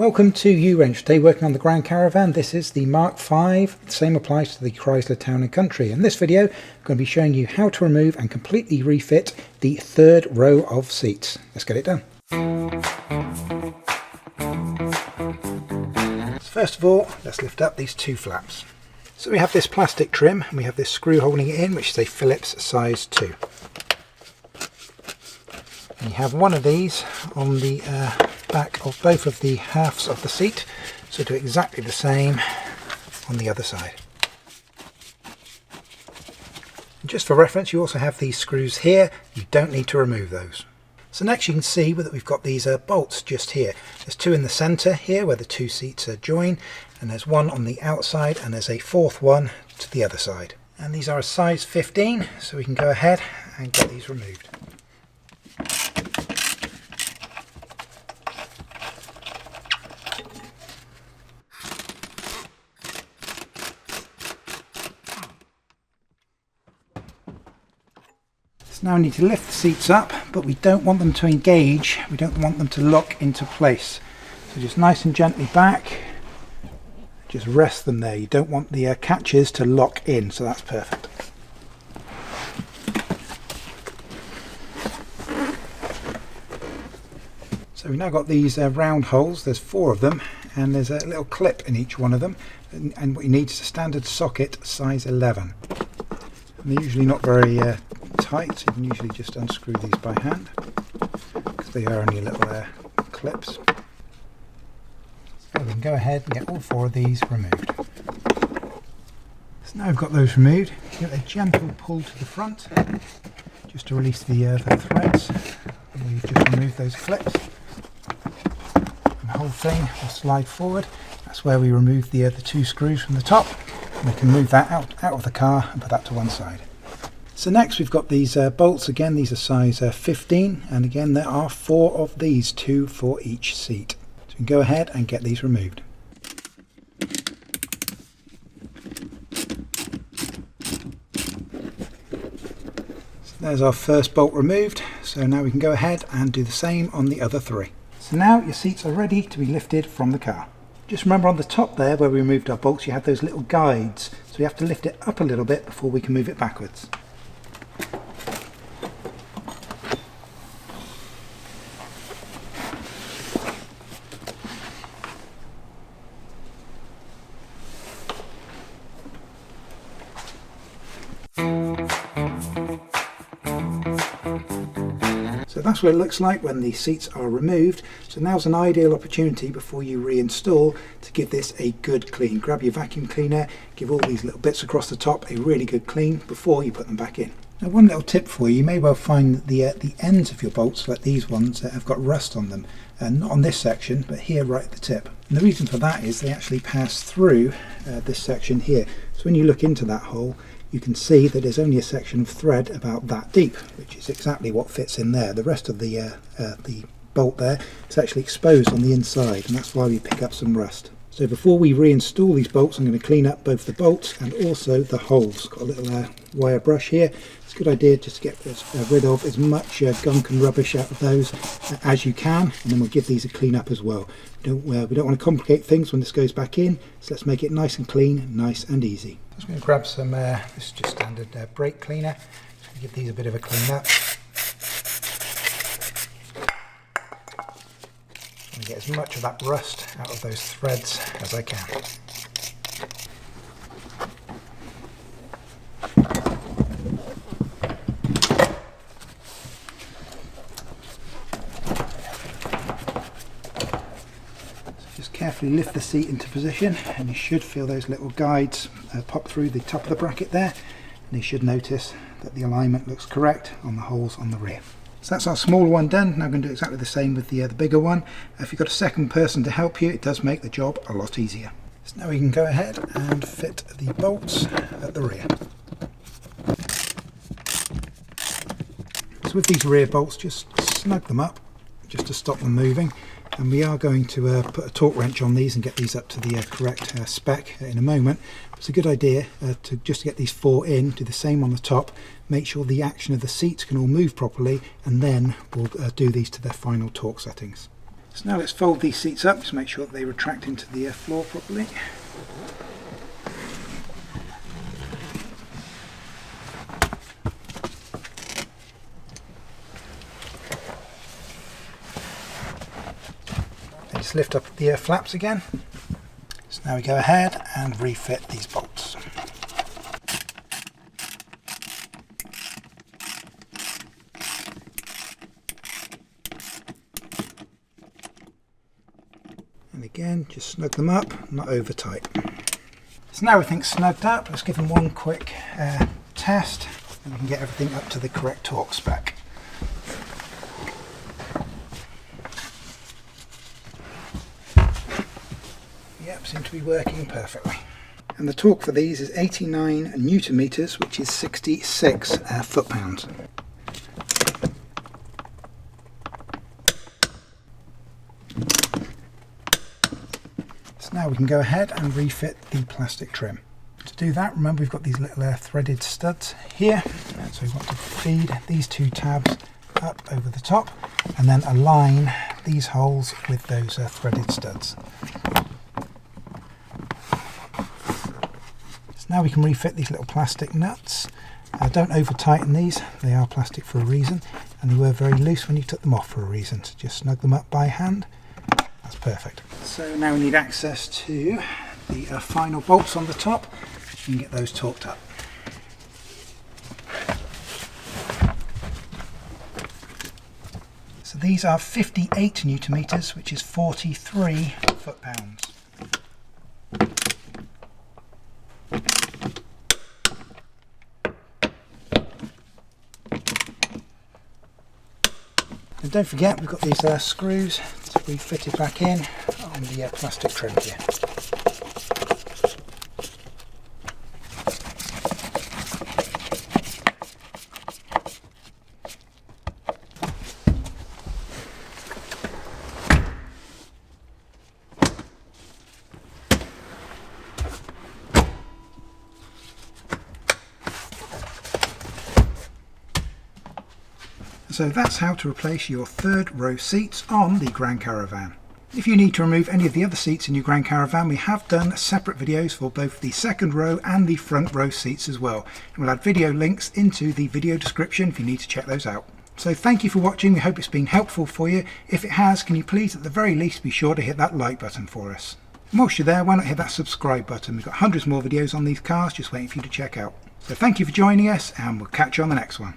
Welcome to U-Wrench. Today working on the Grand Caravan. This is the Mark V. The same applies to the Chrysler Town & Country. In this video I'm going to be showing you how to remove and completely refit the third row of seats. Let's get it done. So first of all, let's lift up these two flaps. So we have this plastic trim and we have this screw holding it in, which is a Phillips size 2. And you have one of these on the back of both of the halves of the seat, so do exactly the same on the other side. And just for reference, you also have these screws here. You don't need to remove those. So next you can see that we've got these bolts just here. There's two in the centre here where the two seats join, and there's one on the outside, and there's a fourth one to the other side. And these are a size 15, so we can go ahead and get these removed. Now we need to lift the seats up, but we don't want them to engage, we don't want them to lock into place. So just nice and gently back, just rest them there. You don't want the catches to lock in, so that's perfect. So we've now got these round holes, there's 4 of them, and there's a little clip in each one of them, and what you need is a standard socket size 11. And they're usually not very tight, so you can usually just unscrew these by hand because they are only little clips. So we can go ahead and get all 4 of these removed. So now I've got those removed, give it a gentle pull to the front just to release the threads, and we've just removed those clips. And the whole thing will slide forward. That's where we remove the 2 screws from the top, and we can move that out of the car and put that to one side. So next we've got these bolts. Again, these are size 15, and again there are 4 of these, 2 for each seat. So we can go ahead and get these removed. So there's our first bolt removed, so now we can go ahead and do the same on the other 3. So now your seats are ready to be lifted from the car. Just remember on the top there where we removed our bolts, you have those little guides, so we have to lift it up a little bit before we can move it backwards. So that's what it looks like when the seats are removed. So now's an ideal opportunity before you reinstall to give this a good clean. Grab your vacuum cleaner, give all these little bits across the top a really good clean before you put them back in. Now one little tip for you, you may well find that the ends of your bolts, like these ones, have got rust on them. Not on this section, but here right at the tip. And the reason for that is they actually pass through this section here. So when you look into that hole, you can see that there's only a section of thread about that deep, which is exactly what fits in there. The rest of the bolt there is actually exposed on the inside, and that's why we pick up some rust. So before we reinstall these bolts, I'm going to clean up both the bolts and also the holes. Got a little wire brush here. It's a good idea just to get rid of as much gunk and rubbish out of those as you can, and then we'll give these a clean up as well. We don't want to complicate things when this goes back in, so let's make it nice and clean, nice and easy. I'm just going to grab some, this is just standard brake cleaner, just give these a bit of a clean up. And get as much of that rust out of those threads as I can. Carefully lift the seat into position, and you should feel those little guides pop through the top of the bracket there, and you should notice that the alignment looks correct on the holes on the rear. So that's our smaller one done. Now I'm going to do exactly the same with the bigger one. If you've got a second person to help you, it does make the job a lot easier. So now we can go ahead and fit the bolts at the rear. So with these rear bolts, just snug them up just to stop them moving. And we are going to put a torque wrench on these and get these up to the correct spec in a moment. It's a good idea to just get these 4 in, do the same on the top, make sure the action of the seats can all move properly, and then we'll do these to their final torque settings. So now let's fold these seats up, just make sure that they retract into the floor properly. And just lift up the flaps again. So now we go ahead and refit these bolts. And again, just snug them up, not over tight. So now everything's snugged up, let's give them one quick test and we can get everything up to the correct torque spec. Yep, seem to be working perfectly. And the torque for these is 89 Newton meters, which is 66 foot-pounds. Now we can go ahead and refit the plastic trim. To do that, remember we've got these little threaded studs here, so we want to feed these two tabs up over the top and then align these holes with those threaded studs. So now we can refit these little plastic nuts. Don't over tighten these, they are plastic for a reason, and they were very loose when you took them off for a reason, so just snug them up by hand. That's perfect. So now we need access to the final bolts on the top. You can get those torqued up. So these are 58 Newton meters, which is 43 foot-pounds. And don't forget, we've got these screws to be fitted back in on the plastic trim here. So that's how to replace your third row seats on the Grand Caravan. If you need to remove any of the other seats in your Grand Caravan, we have done separate videos for both the second row and the front row seats as well. And we'll add video links into the video description if you need to check those out. So thank you for watching, we hope it's been helpful for you. If it has, can you please at the very least be sure to hit that like button for us. And whilst you're there, why not hit that subscribe button? We've got hundreds more videos on these cars just waiting for you to check out. So thank you for joining us and we'll catch you on the next one.